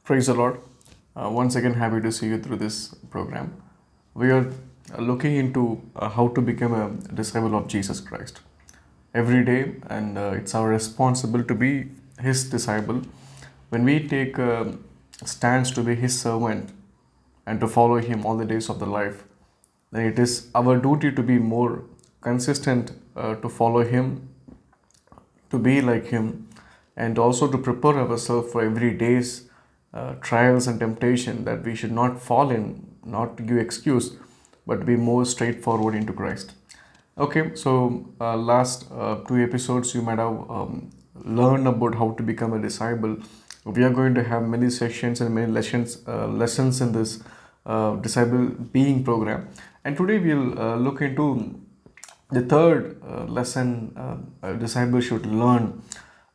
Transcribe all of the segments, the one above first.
Praise the Lord. Once again, happy to see you through this program. We are looking into how to become a disciple of Jesus Christ every day, and it's our responsibility to be His disciple. When we take a stance to be His servant and to follow Him all the days of the life, then it is our duty to be more consistent to follow Him, to be like Him, and also to prepare ourselves for every day's trials and temptation, that we should not fall in, not to give excuse, but be more straightforward into Christ. Okay, so last two episodes you might have learned about how to become a disciple. We are going to have many sessions and many lessons in this disciple being program, and today we'll look into the third lesson a disciple should learn,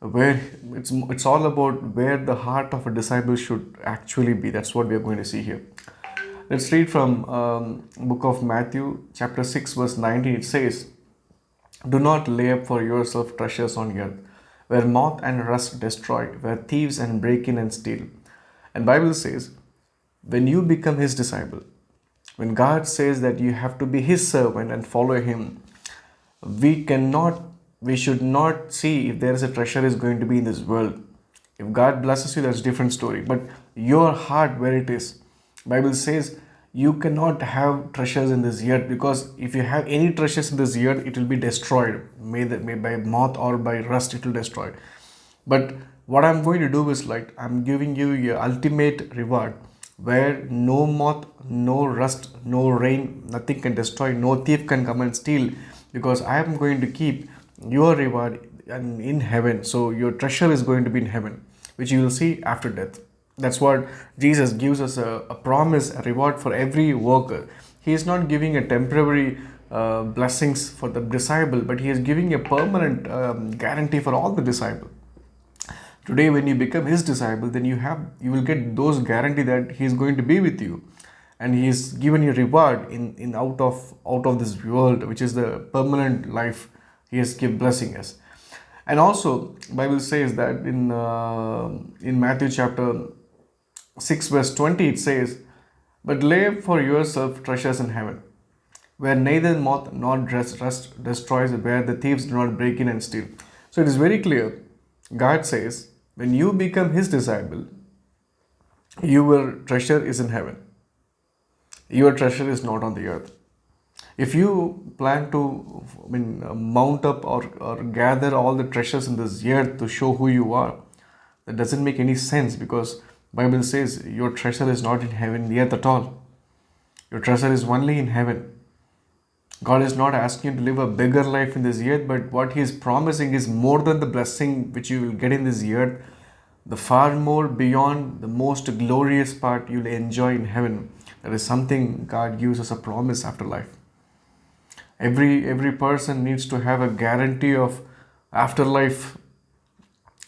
where it's all about where the heart of a disciple should actually be. That's what we are going to see here. Let's read from book of Matthew chapter 6 verse 19. It says, "Do not lay up for yourself treasures on earth, where moth and rust destroy, where thieves and break in and steal." And Bible says, when you become His disciple, when God says that you have to be His servant and follow Him, we should not see if there is a treasure is going to be in this world. If God blesses you, that's a different story. But your heart, where it is, Bible says you cannot have treasures in this earth, because if you have any treasures in this earth, it will be destroyed. May by moth or by rust, it will destroy. But what I'm going to do is, like, I'm giving you your ultimate reward, where no moth, no rust, no rain, nothing can destroy, no thief can come and steal, because I am going to keep your reward in heaven. So your treasure is going to be in heaven, which you will see after death. That's what Jesus gives us a promise, a reward for every worker. He is not giving a temporary blessings for the disciple, but He is giving a permanent guarantee for all the disciples. Today, when you become His disciple, then you will get those guarantee that He is going to be with you, and He is given you reward in out of this world, which is the permanent life. He has given blessing us. And also Bible says that in Matthew chapter 6 verse 20, it says, "But lay up for yourself treasures in heaven, where neither moth nor rust destroys, where the thieves do not break in and steal." So it is very clear. God says, when you become His disciple, your treasure is in heaven. Your treasure is not on the earth. If you plan to mount up or gather all the treasures in this earth to show who you are, that doesn't make any sense, because Bible says your treasure is not in heaven, the earth at all. Your treasure is only in heaven. God is not asking you to live a bigger life in this earth, but what He is promising is more than the blessing which you will get in this earth. The far more beyond the most glorious part you will enjoy in heaven. That is something God gives us a promise after life. Every person needs to have a guarantee of afterlife,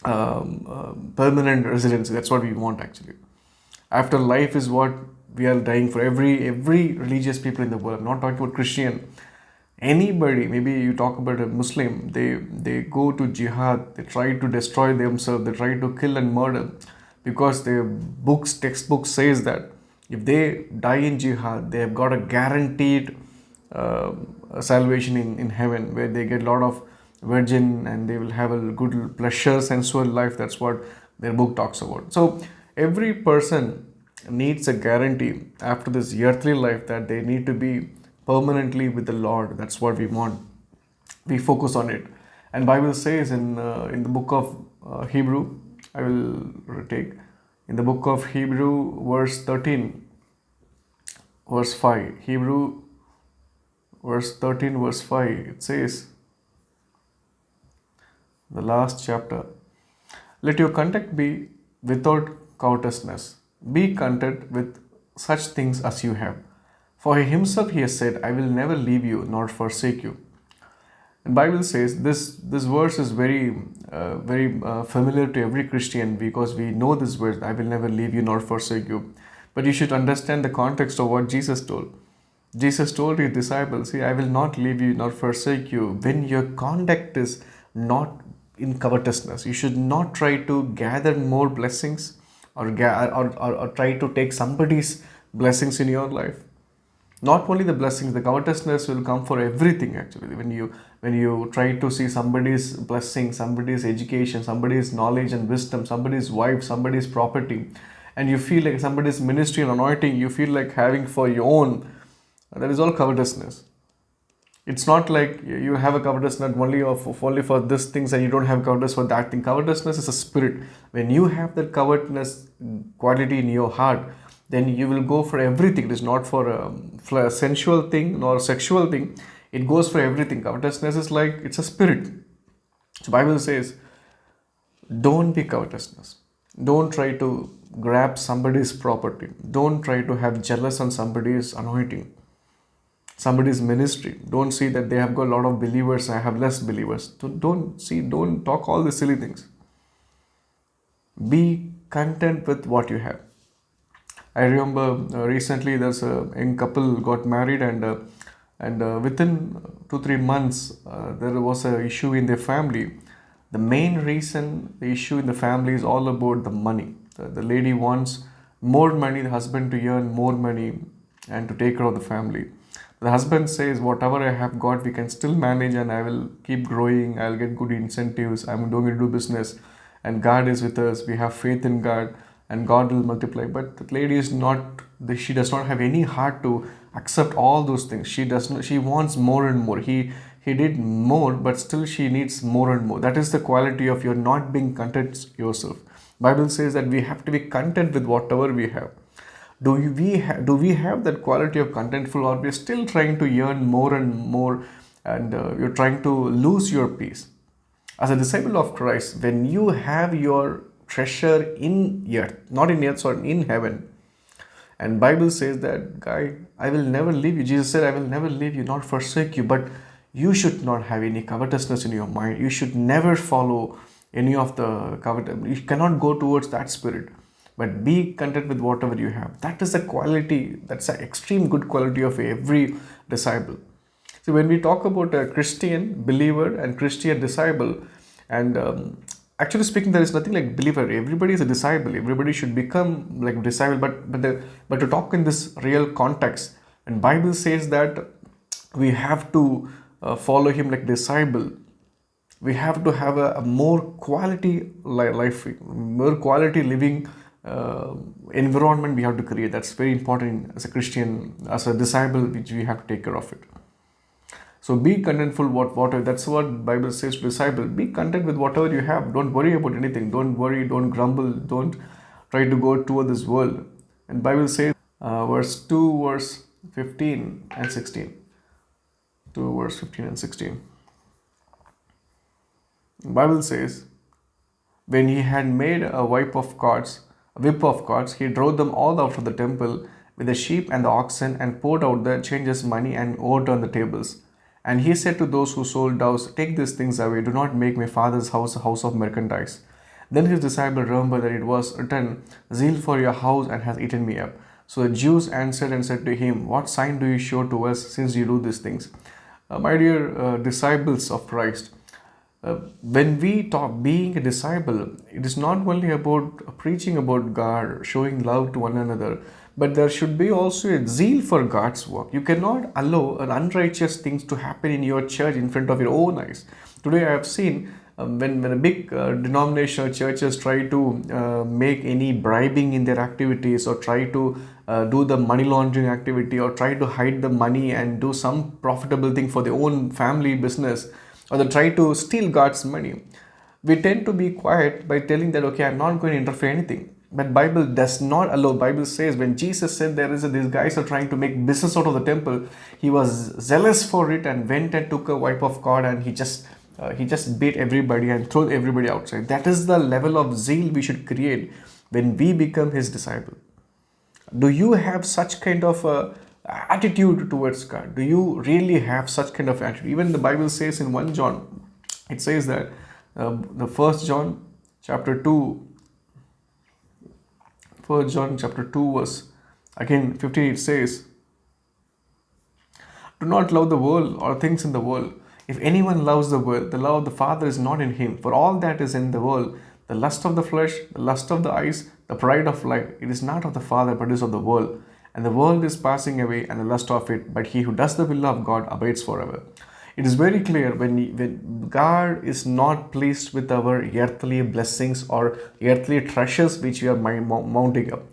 permanent residency. That's what we want actually. Afterlife is what we are dying for. Every religious people in the world. I'm not talking about Christian. Anybody, maybe you talk about a Muslim, they go to jihad, they try to destroy themselves, they try to kill and murder, because their textbooks says that if they die in jihad, they have got a guaranteed salvation in heaven, where they get a lot of virgin and they will have a good pleasure sensual life. That's what their book talks about. So every person needs a guarantee after this earthly life, that they need to be permanently with the Lord. That's what we want. We focus on it. And Bible says in the book of Hebrew, I will take in the book of Hebrew verse 13 verse 5. Hebrew verse 13 verse 5, it says, the last chapter, "Let your conduct be without covetousness. Be content with such things as you have. For Himself He has said, I will never leave you nor forsake you." And Bible says this verse is very familiar to every Christian, because we know this verse, "I will never leave you nor forsake you." But you should understand the context of what Jesus told. Jesus told His disciples, "See, I will not leave you nor forsake you," when your conduct is not in covetousness. You should not try to gather more blessings or try to take somebody's blessings in your life. Not only the blessings, the covetousness will come for everything actually. When you try to see somebody's blessing, somebody's education, somebody's knowledge and wisdom, somebody's wife, somebody's property, and you feel like somebody's ministry and anointing, you feel like having for your own, that is all covetousness. It's not like you have a covetousness only for this things and you don't have covetousness for that thing. Covetousness is a spirit. When you have that covetousness quality in your heart, then you will go for everything. It is not for a sensual thing nor a sexual thing. It goes for everything. Covetousness is like, it's a spirit. So Bible says, don't be covetousness. Don't try to grab somebody's property. Don't try to have jealous on somebody's anointing, somebody's ministry. Don't see that they have got a lot of believers, I have less believers. Don't talk all the silly things. Be content with what you have. I remember recently there's a young couple got married, and within 2-3 months there was a issue in their family. The main reason the issue in the family is all about the money. The lady wants more money, the husband to earn more money and to take care of the family. The husband says, whatever I have got, we can still manage and I will keep growing. I'll get good incentives. I'm going to do business and God is with us. We have faith in God and God will multiply. But the lady is not, she does not have any heart to accept all those things. She does not, she wants more and more. He did more, but still she needs more and more. That is the quality of your not being content yourself. Bible says that we have to be content with whatever we have. Do we have that quality of contentful, or we're still trying to earn more and more, and you're trying to lose your peace? As a disciple of Christ, when you have your treasure in earth, not in earth, sorry, in heaven, and Bible says that, guy, I will never leave you. Jesus said, I will never leave you, not forsake you. But you should not have any covetousness in your mind. You should never follow any of the covet. You cannot go towards that spirit. But be content with whatever you have. That is the quality, that's an extreme good quality of every disciple. So when we talk about a Christian believer and Christian disciple, and actually speaking, there is nothing like believer. Everybody is a disciple. Everybody should become like a disciple. But to talk in this real context, and Bible says that we have to follow him like disciple. We have to have a more quality life, more quality living environment we have to create. That's very important as a Christian, as a disciple, which we have to take care of it. So be contentful whatever. That's what Bible says to disciple. Be content with whatever you have. Don't worry about anything. Don't worry. Don't grumble. Don't try to go toward this world. And Bible says, verse 2, verse 15 and 16. 2 verse 15 and 16. Bible says, when he had made a whip of cords, he drove them all out of the temple with the sheep and the oxen, and poured out the changers' money and overturned the tables. And he said to those who sold doves, take these things away, do not make my father's house a house of merchandise. Then his disciple remembered that it was written, zeal for your house and has eaten me up. So the Jews answered and said to him, what sign do you show to us since you do these things? My dear disciples of Christ, when we talk being a disciple, it is not only about preaching about God, showing love to one another, but there should be also a zeal for God's work. You cannot allow an unrighteous things to happen in your church in front of your own eyes. Today I have seen when a big denominational churches try to make any bribing in their activities, or try to do the money laundering activity, or try to hide the money and do some profitable thing for their own family business, or they try to steal God's money, we tend to be quiet by telling that, okay, I'm not going to interfere anything. But Bible does not allow. Bible says when Jesus said these guys are trying to make business out of the temple, he was zealous for it and went and took a wipe of God, and he just beat everybody and threw everybody outside. That is the level of zeal we should create when we become his disciple. Do you have such kind of attitude towards God? Do you really have such kind of attitude? Even the Bible says in 1 John, it says that the 1 John chapter 2, 1 John chapter 2 verse again 15, it says, do not love the world or things in the world. If anyone loves the world, the love of the Father is not in him. For all that is in the world, the lust of the flesh, the lust of the eyes, The pride of life, it is not of the Father, but is of the world. And the world is passing away and the lust of it, but he who does the will of God abides forever. It is very clear when God is not pleased with our earthly blessings or earthly treasures which we are mounting up.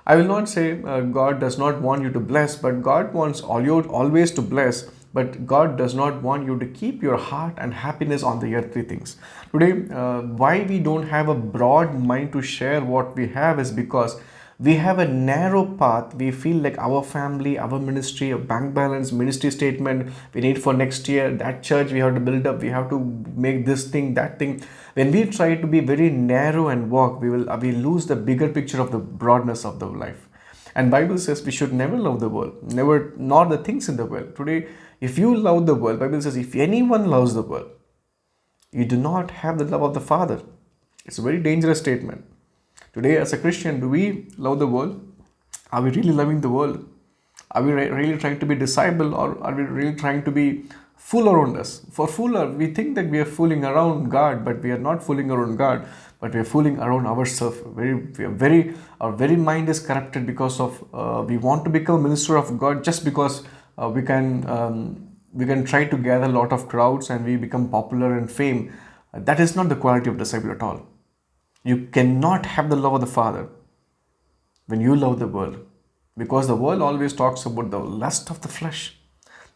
I will not say God does not want you to bless, but God wants all you always to bless. But God does not want you to keep your heart and happiness on the earthly things. Today, why we don't have a broad mind to share what we have is because we have a narrow path. We feel like our family, our ministry, a bank balance, ministry statement we need for next year, that church we have to build up, we have to make this thing, that thing. When we try to be very narrow and walk, we lose the bigger picture of the broadness of the life. And Bible says we should never love the world, never, nor the things in the world. Today, if you love the world, Bible says if anyone loves the world, you do not have the love of the Father. It's a very dangerous statement. Today, as a Christian, do we love the world? Are we really loving the world? Are we really trying to be disciple, or are we really trying to be fool around us? For fooler, we think that we are fooling around God, but we are not fooling around God, but we are fooling around ourselves. Our very mind is corrupted because of we want to become a minister of God just because we can try to gather a lot of crowds and we become popular and fame. That is not the quality of disciple at all. You cannot have the love of the Father when you love the world, because the world always talks about the lust of the flesh,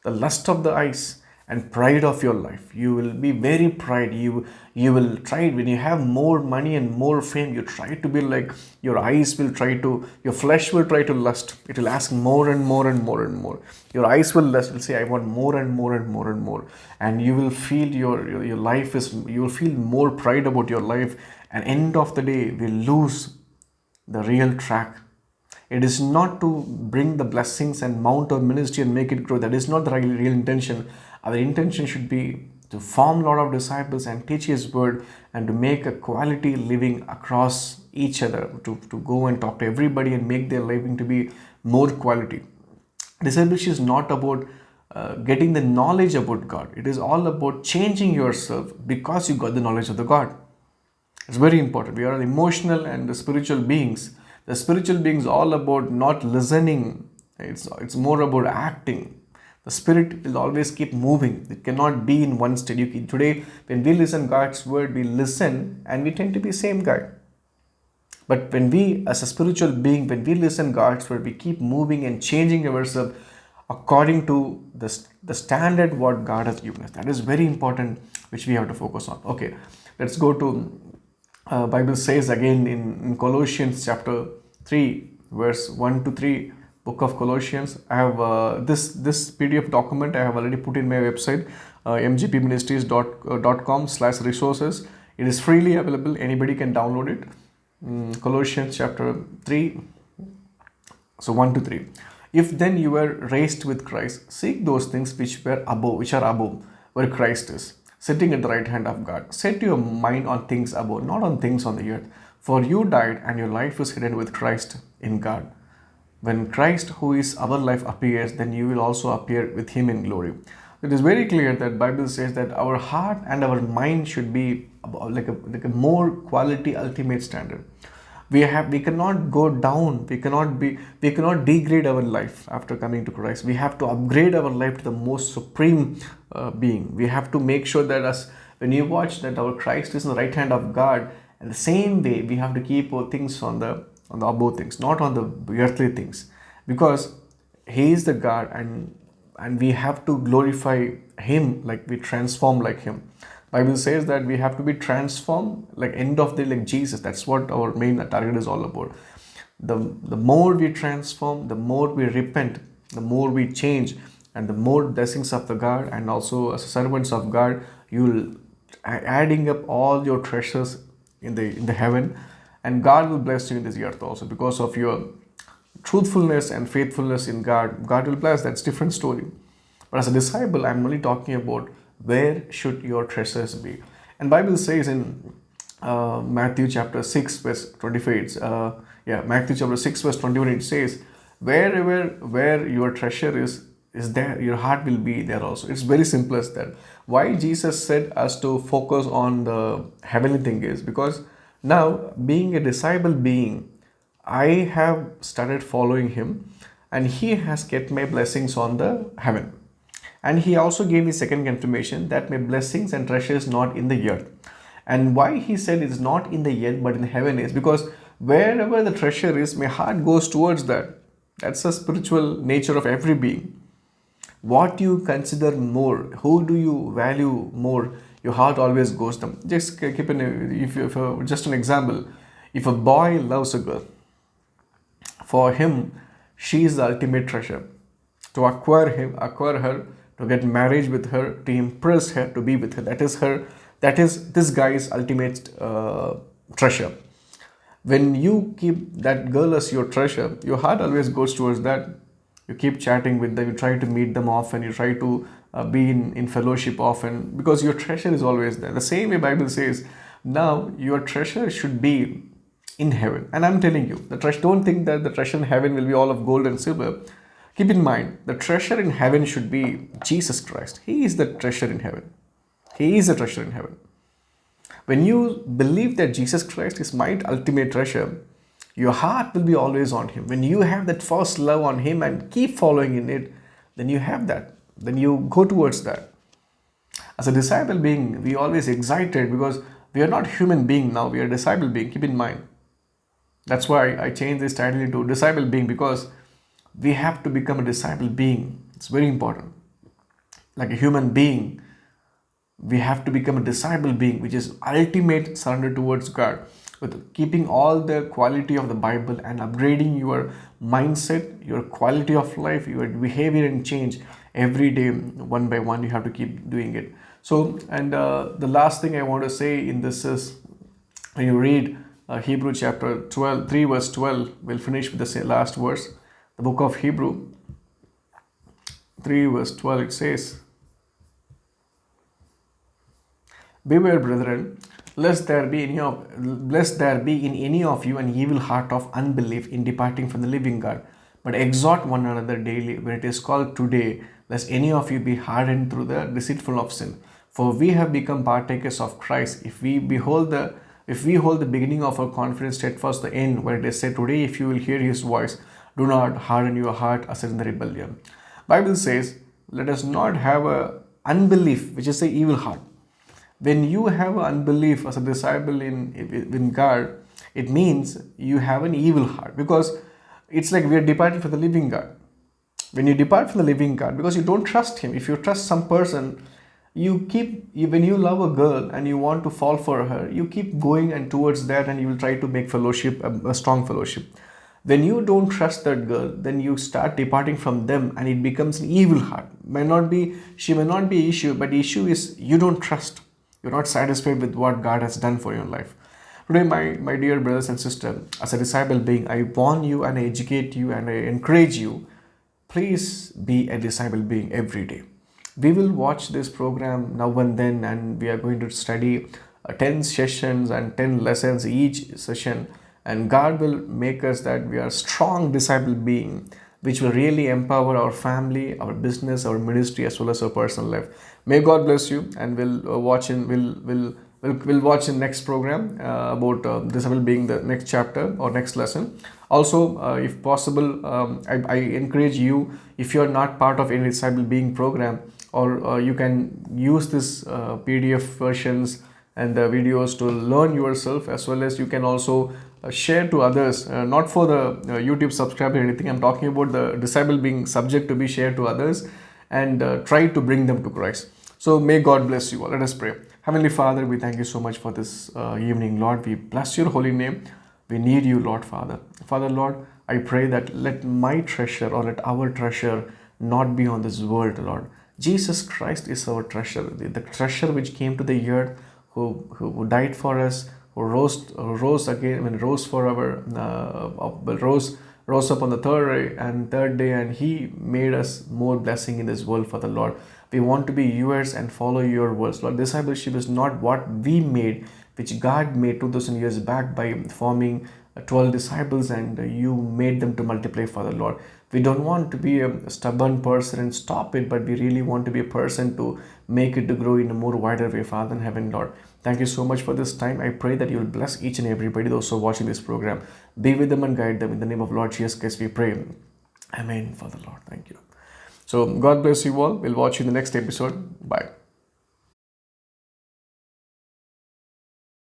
the lust of the eyes, and pride of your life. You will be very pride. You will try, when you have more money and more fame, you try to be like, your eyes will try to, your flesh will try to lust. It will ask more and more and more and more. Your eyes will lust, will say, I want more and more and more and more. And you will feel your life is, you will feel more pride about your life. And end of the day, we lose the real track. It is not to bring the blessings and mount our ministry and make it grow. That is not the real intention. Our intention should be to form a lot of disciples and teach His word and to make a quality living across each other, to go and talk to everybody and make their living to be more quality. Discipleship is not about getting the knowledge about God. It is all about changing yourself because you got the knowledge of the God. It's very important. We are emotional and the spiritual beings. The spiritual beings all about not listening. It's more about acting. The spirit will always keep moving. It cannot be in one state. Today, when we listen God's word, we listen and we tend to be same guy. But when we, as a spiritual being, when we listen God's word, we keep moving and changing ourselves according to the standard what God has given us. That is very important, which we have to focus on. Okay, let's go to Bible says again in Colossians chapter 3 verse 1 to 3, book of Colossians. I have this PDF document I have already put in my website, mgpministries.com/resources. It is freely available. Anybody can download it. Colossians chapter 3, so 1 to 3. If then you were raised with Christ, seek those things which are above, where Christ is, sitting at the right hand of God. Set your mind on things above, not on things on the earth. For you died, and your life is hidden with Christ in God. When Christ, who is our life, appears, then you will also appear with Him in glory. It is very clear that Bible says that our heart and our mind should be like a more quality, ultimate standard. We cannot go down. We cannot degrade our life after coming to Christ. We have to upgrade our life to the most supreme being. We have to make sure that when you watch that our Christ is in the right hand of God, and the same way we have to keep our things on the above things, not on the earthly things, because He is the God, and we have to glorify Him, like we transform like Him. Bible says that we have to be transformed like end of the day like Jesus. That's what our main target is all about. The more we transform, the more we repent, the more we change, and the more blessings of the God, and also as servants of God, you'll adding up all your treasures in the heaven, and God will bless you in this earth also because of your truthfulness and faithfulness in God. God will bless. That's different story. But as a disciple, I'm only talking about where should your treasures be. And Bible says in Matthew chapter 6 verse 25, Matthew chapter 6 verse 21, it says, where your treasure is there, your heart will be there also. It's very simple as that. Why Jesus said us to focus on the heavenly thing is because now, being a disciple being, I have started following him, and he has kept my blessings on the heaven. And he also gave me second confirmation that my blessings and treasure is not in the earth. And why he said it's not in the earth but in heaven is because wherever the treasure is, my heart goes towards that. That's the spiritual nature of every being. What you consider more, who do you value more, your heart always goes them. Just keep in, just an example. If a boy loves a girl, for him, she is the ultimate treasure. To acquire her, to get married with her, to impress her, to be with her. That is this guy's ultimate treasure. When you keep that girl as your treasure, your heart always goes towards that. You keep chatting with them, you try to meet them often, you try to be in fellowship often because your treasure is always there. The same way Bible says, now your treasure should be in heaven. And I'm telling you, the treasure, don't think that the treasure in heaven will be all of gold and silver. Keep in mind, the treasure in heaven should be Jesus Christ. He is the treasure in heaven. He is the treasure in heaven. When you believe that Jesus Christ is my ultimate treasure, your heart will be always on Him. When you have that first love on Him and keep following in it, then you have that. Then you go towards that. As a disciple being, we always excited because we are not human being now. We are disciple being. Keep in mind. That's why I changed this title into disciple being, because we have to become a disciple being. It's very important. Like a human being, we have to become a disciple being, which is ultimate surrender towards God, with keeping all the quality of the Bible and upgrading your mindset, your quality of life, your behavior and change every day, one by one. You have to keep doing it. So, and the last thing I want to say in this is, when you read Hebrew chapter 12, 3 verse 12, we'll finish with the last verse. The book of Hebrew 3 verse 12, it says, beware, brethren, lest there be in any of you an evil heart of unbelief in departing from the living God. But exhort one another daily, when it is called today, lest any of you be hardened through the deceitful of sin. For we have become partakers of Christ, if we hold the beginning of our confidence steadfast the end, where it is said, today if you will hear His voice, do not harden your heart as in the rebellion. Bible says, let us not have a unbelief, which is the evil heart. When you have unbelief as a disciple in God, it means you have an evil heart, because it's like we are departing from the living God. When you depart from the living God, because you don't trust Him. If you trust some person, when you love a girl and you want to fall for her, you keep going and towards that, and you will try to make fellowship a strong fellowship. When you don't trust that girl, then you start departing from them, and it becomes an evil heart. She may not be issue, but the issue is you don't trust. You're not satisfied with what God has done for your life. Today, my dear brothers and sisters, as a disciple being, I warn you and I educate you and I encourage you, please be a disciple being every day. We will watch this program now and then, and we are going to study 10 sessions and 10 lessons each session, and God will make us that we are strong disciple being, which will really empower our family, our business, our ministry, as well as our personal life. May God bless you, and we'll watch in next program about disciple being, the next chapter or next lesson. Also, if possible, I encourage you, if you are not part of any disciple being program, or you can use this PDF versions and the videos to learn yourself, as well as you can also share to others, not for the YouTube subscriber or anything. I'm talking about the disciple being subject to be shared to others, and try to bring them to Christ. So may God bless you all. Let us pray. Heavenly Father, we thank you so much for this evening, Lord. We bless your holy name. We need you, Lord Father. Father, Lord, I pray that let my treasure, or let our treasure, not be on this world, Lord. Jesus Christ is our treasure, the treasure which came to the earth, who died for us, who rose again, and rose for our rose up on the third day, and He made us more blessing in this world for the Lord. We want to be yours and follow your words, Lord. Discipleship is not what we made, which God made 2000 years back by forming 12 disciples and you made them to multiply, Father Lord. We don't want to be a stubborn person and stop it, but we really want to be a person to make it to grow in a more wider way, Father in heaven, Lord. Thank you so much for this time. I pray that you will bless each and everybody, those who are watching this program. Be with them and guide them. In the name of Lord Jesus Christ, we pray. Amen, Father Lord. Thank you. So God bless you all. We'll watch you in the next episode. Bye.